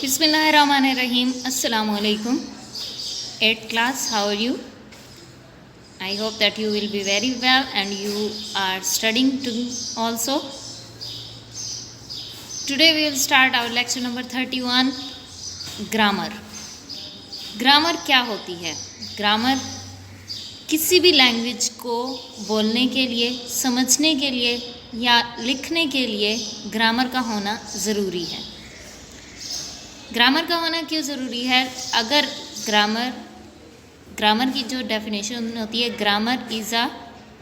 Bismillahirrahmanirrahim. Assalamu alaikum. 8th class, how are you? I hope that you will be very well and you are studying also. Today we will start our lecture number 31, grammar. Grammar क्या होती है? Grammar किसी भी language को बोलने के लिए, समझने के लिए या लिखने के लिए ग्रामर का होना ज़रूरी है। ग्रामर का होना क्यों ज़रूरी है? अगर ग्रामर की जो डेफिनेशन होती है, grammar is a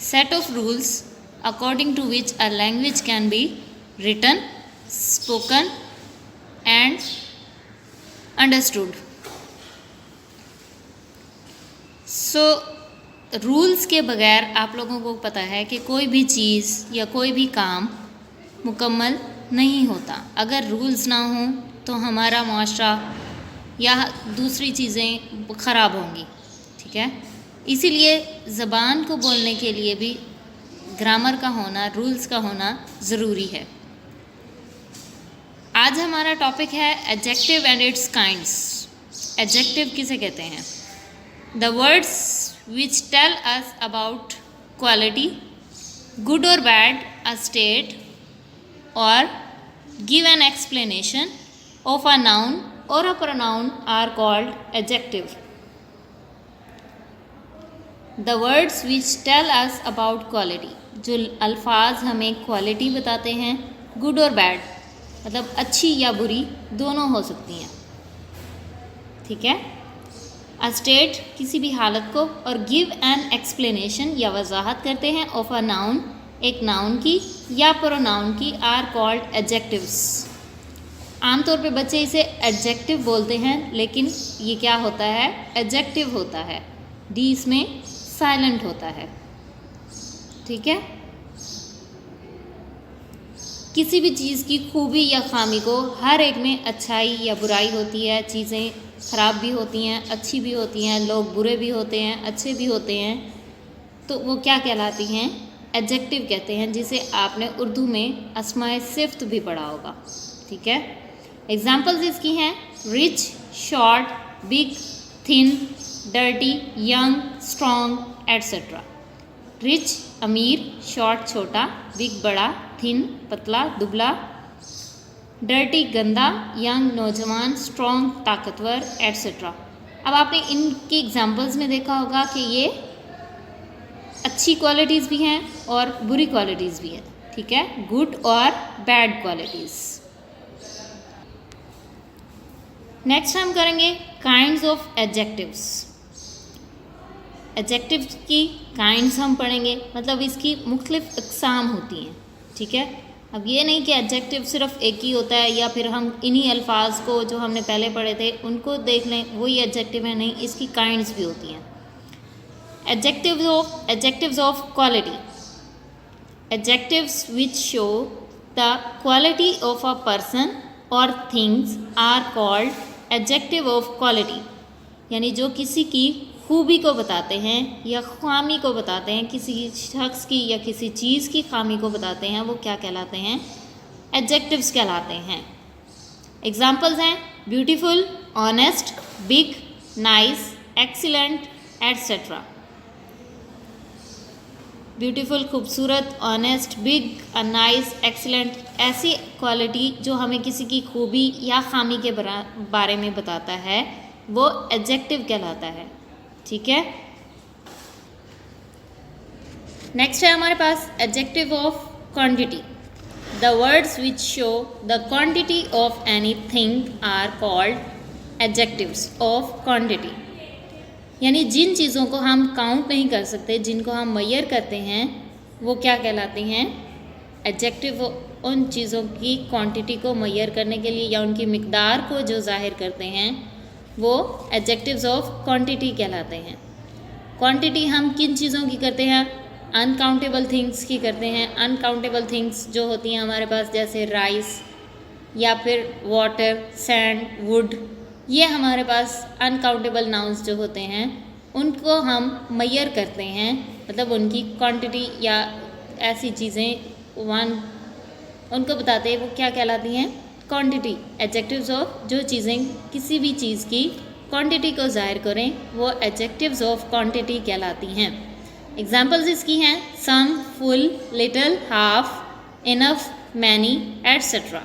set of rules according to which a language can be written, spoken and understood. So rules के बगैर आप लोगों को पता है कि कोई भी चीज़ या कोई भी काम मुकम्मल नहीं होता। अगर रूल्स ना हों तो हमारा माशरा या दूसरी चीज़ें ख़राब होंगी, ठीक है। इसीलिए ज़बान को बोलने के लिए भी ग्रामर का होना, रूल्स का होना ज़रूरी है। आज हमारा टॉपिक है adjective and its kinds. Adjective किसे कहते हैं? The words which tell us about quality, good और बैड, अ स्टेट और give an explanation of a noun or a pronoun are called adjective. The words which tell us about quality, जो अल्फाज हमें quality बताते हैं, good और bad मतलब अच्छी या बुरी दोनों हो सकती हैं, ठीक है। अ स्टेट किसी भी हालत को, और गिव एन एक्सप्लेनेशन या वजाहत करते हैं ऑफ अ नाउन, एक नाउन की या प्रोनाउन की, आर कॉल्ड एडजेक्टिव्स। आमतौर पे बच्चे इसे एडजेक्टिव बोलते हैं, लेकिन ये क्या होता है? एडजेक्टिव होता है। डी इसमें साइलेंट होता है, ठीक है। किसी भी चीज़ की खूबी या खामी को, हर एक में अच्छाई या बुराई होती है। चीज़ें ख़राब भी होती हैं, अच्छी भी होती हैं, लोग बुरे भी होते हैं, अच्छे भी होते हैं, तो वो क्या कहलाती हैं? एडजेक्टिव कहते हैं, जिसे आपने उर्दू में अस्माए सिफ्त भी पढ़ा होगा, ठीक है। एग्जाम्पल्स इसकी हैं rich, short, big, thin, dirty, young, strong etcetera. Rich अमीर, शॉर्ट छोटा, बिग बड़ा, थिन पतला दुबला, डर्टी गंदा, यंग नौजवान, स्ट्रॉन्ग ताकतवर एट्सेट्रा। अब आपने इनकी एग्जाम्पल्स में देखा होगा कि ये अच्छी क्वालिटीज़ भी हैं और बुरी क्वालिटीज़ भी हैं, ठीक है, गुड और बैड क्वालिटीज़। नेक्स्ट हम करेंगे काइंड्स ऑफ एडजेक्टिव्स। एडजेक्टिव्स की काइंड्स हम पढ़ेंगे, मतलब इसकी मुख्तलिफ अक़साम होती हैं, ठीक है। अब ये नहीं कि एडजेक्टिव सिर्फ एक ही होता है या फिर हम इन्हीं अल्फाज को जो हमने पहले पढ़े थे उनको देख लें वही एडजेक्टिव है, नहीं, इसकी काइंड्स भी होती हैं। Adjectives of quality, adjectives which show the quality of a person और things are called adjective of quality. यानी जो किसी की खूबी को बताते हैं या खामी को बताते हैं, किसी शख्स की या किसी चीज़ की खामी को बताते हैं, वो क्या कहलाते हैं? एडजेक्टिव्स कहलाते हैं। एग्जाम्पल्स हैं beautiful, honest, big, nice, excellent etcetera. Beautiful खूबसूरत, ऑनेस्ट, बिग, नाइस, एक्सीलेंट, ऐसी क्वालिटी जो हमें किसी की खूबी या खामी के बारे में बताता है वो एडजेक्टिव कहलाता है, ठीक है। नेक्स्ट है हमारे पास adjective of quantity. The words which show the quantity of anything are called adjectives of quantity. यानी जिन चीज़ों को हम काउंट नहीं कर सकते, जिनको हम मेजर करते हैं, वो क्या कहलाते हैं? एडजेक्टिव। उन चीज़ों की क्वांटिटी को मेजर करने के लिए या उनकी मिकदार को जो जाहिर करते हैं वो एडजेक्टिव्स ऑफ क्वांटिटी कहलाते हैं। क्वांटिटी हम किन चीज़ों की करते हैं? अनकाउंटेबल थिंग्स की करते हैं। अनकाउंटेबल थिंग्स जो होती हैं हमारे पास, जैसे राइस या फिर वाटर, सैंड, वुड, ये हमारे पास अनकाउंटेबल नाउन्स जो होते हैं उनको हम मेजर करते हैं, मतलब उनकी क्वांटिटी या ऐसी चीज़ें उनको बताते हैं, वो क्या कहलाती हैं? क्वांटिटी, एडजेक्टिव्स ऑफ जो चीज़ें किसी भी चीज़ की क्वांटिटी को जाहिर करें वो एडजेक्टिव्स ऑफ क्वांटिटी कहलाती हैं। एग्जाम्पल्स इसकी हैं some, full, little, half, enough, many, etcetera.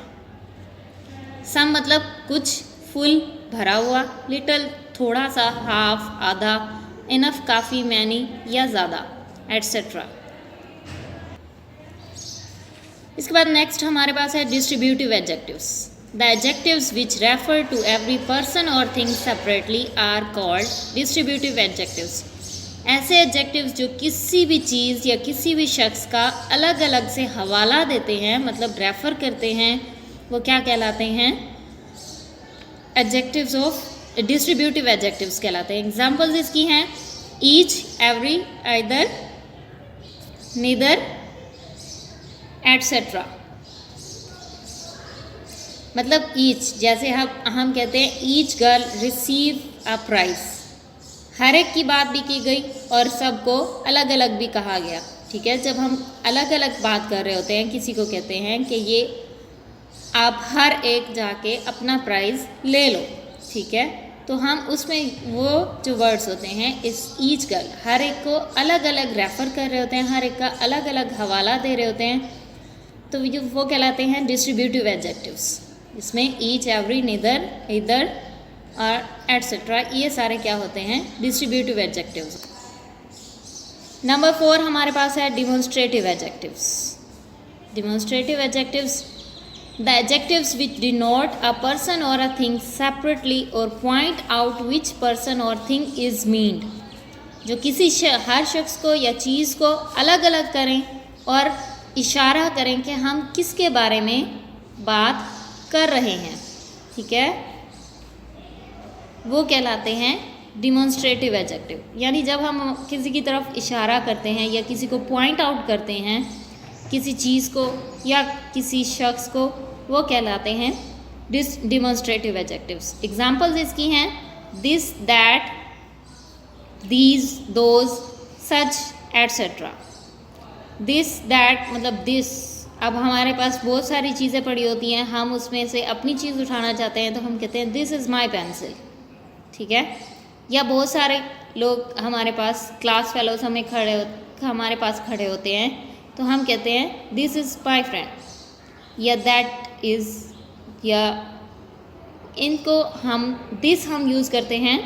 Some मतलब कुछ, फुल भरा हुआ, लिटिल थोड़ा सा, हाफ आधा, इनफ काफ़ी, मैनी या ज़्यादा, एटसेट्रा। इसके बाद नेक्स्ट हमारे पास है distributive adjectives. The adjectives which refer to every person और thing separately are called distributive adjectives. ऐसे एडजेक्टिव्स जो किसी भी चीज़ या किसी भी शख्स का अलग अलग से हवाला देते हैं, मतलब रेफ़र करते हैं, वो क्या कहलाते हैं? एडजेक्टिव्स ऑफ डिस्ट्रीब्यूटिव एडजेक्टिव्स कहलाते हैं। एग्जाम्पल्स इसकी हैं each, every, either, neither, etcetera. मतलब ईच, जैसे हम कहते हैं each girl receive a prize, हर एक की बात भी की गई और सबको अलग अलग भी कहा गया। ठीक है, जब हम अलग अलग बात कर रहे होते हैं, किसी को कहते हैं कि ये आप हर एक जाके अपना प्राइज़ ले लो, ठीक है, तो हम उसमें वो जो वर्ड्स होते हैं इस ईच गर्ल, हर एक को अलग अलग रेफ़र कर रहे होते हैं, हर एक का अलग अलग हवाला दे रहे होते हैं, तो वो कहलाते हैं डिस्ट्रीब्यूटिव एडजेक्टिव्स। इसमें ईच, एवरी, नीदर, इधर और एटसेट्रा, ये सारे क्या होते हैं? Distributive adjectives. नंबर 4 हमारे पास है demonstrative adjectives. Demonstrative adjectives, the adjectives which denote a person और अ थिंग सेपरेटली और पॉइंट आउट विच पर्सन और थिंग इज मीन्ड। जो किसी हर शख्स को या चीज़ को अलग अलग करें और इशारा करें कि हम किसके बारे में बात कर रहे हैं, ठीक है, वो कहलाते हैं डिमॉन्स्ट्रेटिव एडजेक्टिव। यानी जब हम किसी की तरफ इशारा करते हैं या किसी को पॉइंट आउट करते हैं, किसी चीज़ को या किसी शख्स को, वो कहलाते हैं डिमॉन्स्ट्रेटिव एडजेक्टिव्स। एग्जाम्पल्स इसकी हैं this, that, these, those, such, etcetera. This, that मतलब दिस, अब हमारे पास बहुत सारी चीज़ें पड़ी होती हैं, हम उसमें से अपनी चीज़ उठाना चाहते हैं तो हम कहते हैं दिस इज़ माई पेंसिल, ठीक है। या बहुत सारे लोग हमारे पास, क्लास फेलोज हमारे पास खड़े होते हैं तो हम कहते हैं दिस इज़ माई फ्रेंड, या दैट इज़, या इनको हम यूज़ करते हैं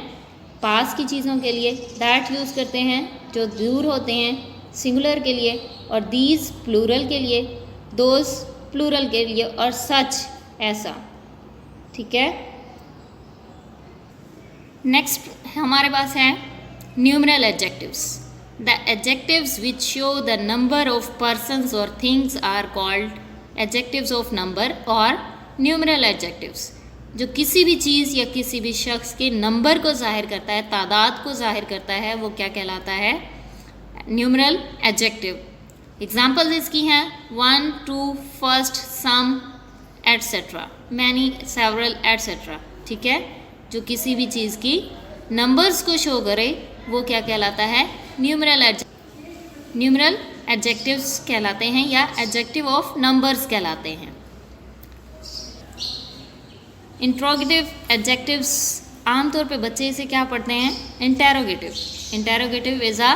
पास की चीज़ों के लिए, दैट यूज़ करते हैं जो दूर होते हैं सिंगुलर के लिए, और दीज प्लूरल के लिए, दोज प्लूरल के लिए, और सच ऐसा, ठीक है। नेक्स्ट हमारे पास है numeral adjectives. The adjectives which show the number of persons और things are called adjectives of number और न्यूमरल एडजेक्टिव्स। जो किसी भी चीज़ या किसी भी शख्स के नंबर को जाहिर करता है, तादाद को जाहिर करता है, वो क्या कहलाता है? Numeral adjective. एग्जाम्पल्स इसकी हैं 1, 2, फर्स्ट, सम, एटसेट्रा, मैनी, सेवरल, एटसेट्रा, ठीक है। जो किसी भी चीज़ की नंबर्स को शो करे वो क्या कहलाता है? न्यूमरल एडजेक्टिव्स कहलाते हैं या एडजेक्टिव ऑफ नंबर्स कहलाते हैं। इंट्रोगेटिव एडजेक्टिव्स, आमतौर पे बच्चे इसे क्या पढ़ते हैं? Interrogative. Interrogative is a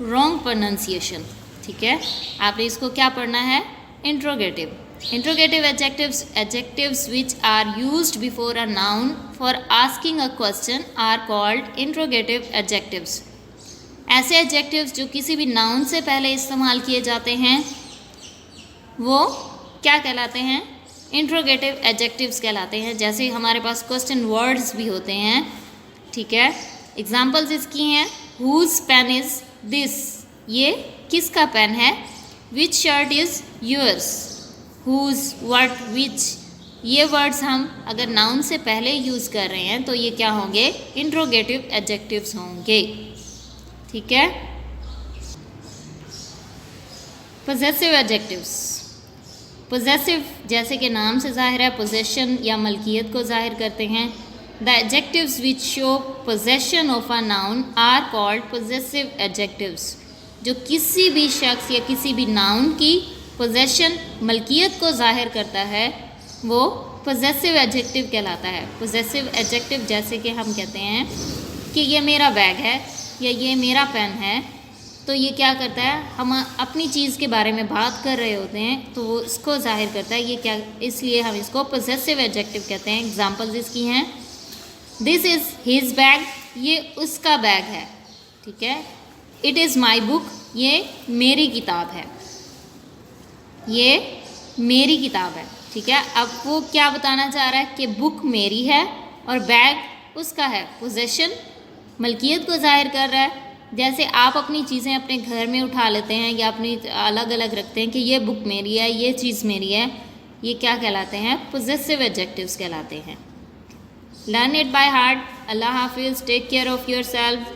wrong pronunciation, ठीक है, आपने इसको क्या पढ़ना है? Interrogative. Interrogative adjectives which are used before a noun for asking a question are called interrogative adjectives. ऐसे एडजेक्टिव्स जो किसी भी नाउन से पहले इस्तेमाल किए जाते हैं वो क्या कहलाते हैं? इंट्रोगेटिव एडजेक्टिव्स कहलाते हैं। जैसे हमारे पास क्वेश्चन वर्ड्स भी होते हैं, ठीक है। एग्जाम्पल्स इसकी हैं हुज पेन इज़ दिस, ये किसका पेन है? Which shirt is yours, whose, what, which, ये वर्ड्स हम अगर नाउन से पहले यूज़ कर रहे हैं तो ये क्या होंगे? इंट्रोगेटिव एडजेक्टिव्स होंगे, ठीक है। Possessive adjectives. पोजेसिव जैसे कि नाम से जाहिर है पोजेशन या मलकियत को जाहिर करते हैं। The adjectives which show possession of a noun are called possessive adjectives. जो किसी भी शख्स या किसी भी नाउन की पोजेशन, मलकियत को जाहिर करता है वो पोजेसिव एडजेक्टिव कहलाता है। पोजेसिव एडजेक्टिव जैसे कि हम कहते हैं कि ये मेरा बैग है या ये मेरा पेन है, तो ये क्या करता है, हम अपनी चीज़ के बारे में बात कर रहे होते हैं तो वो इसको जाहिर करता है। ये क्या, इसलिए हम इसको पोजेसिव एडजेक्टिव कहते हैं। एग्जांपल्स इसकी हैं, दिस इज़ हिज बैग, ये उसका बैग है, ठीक है। इट इज़ माई बुक, ये मेरी किताब है, ये मेरी किताब है, ठीक है। अब वो क्या बताना चाह रहा है कि बुक मेरी है और बैग उसका है। पोजेशन मलकियत को जाहिर कर रहा है। जैसे आप अपनी चीज़ें अपने घर में उठा लेते हैं या अपनी अलग अलग रखते हैं कि ये बुक मेरी है, ये चीज़ मेरी है, ये क्या कहलाते हैं, पोजेसिव एडजेक्टिव्स कहलाते हैं। Learn it by heart. अल्लाह हाफिज़, take care of your self.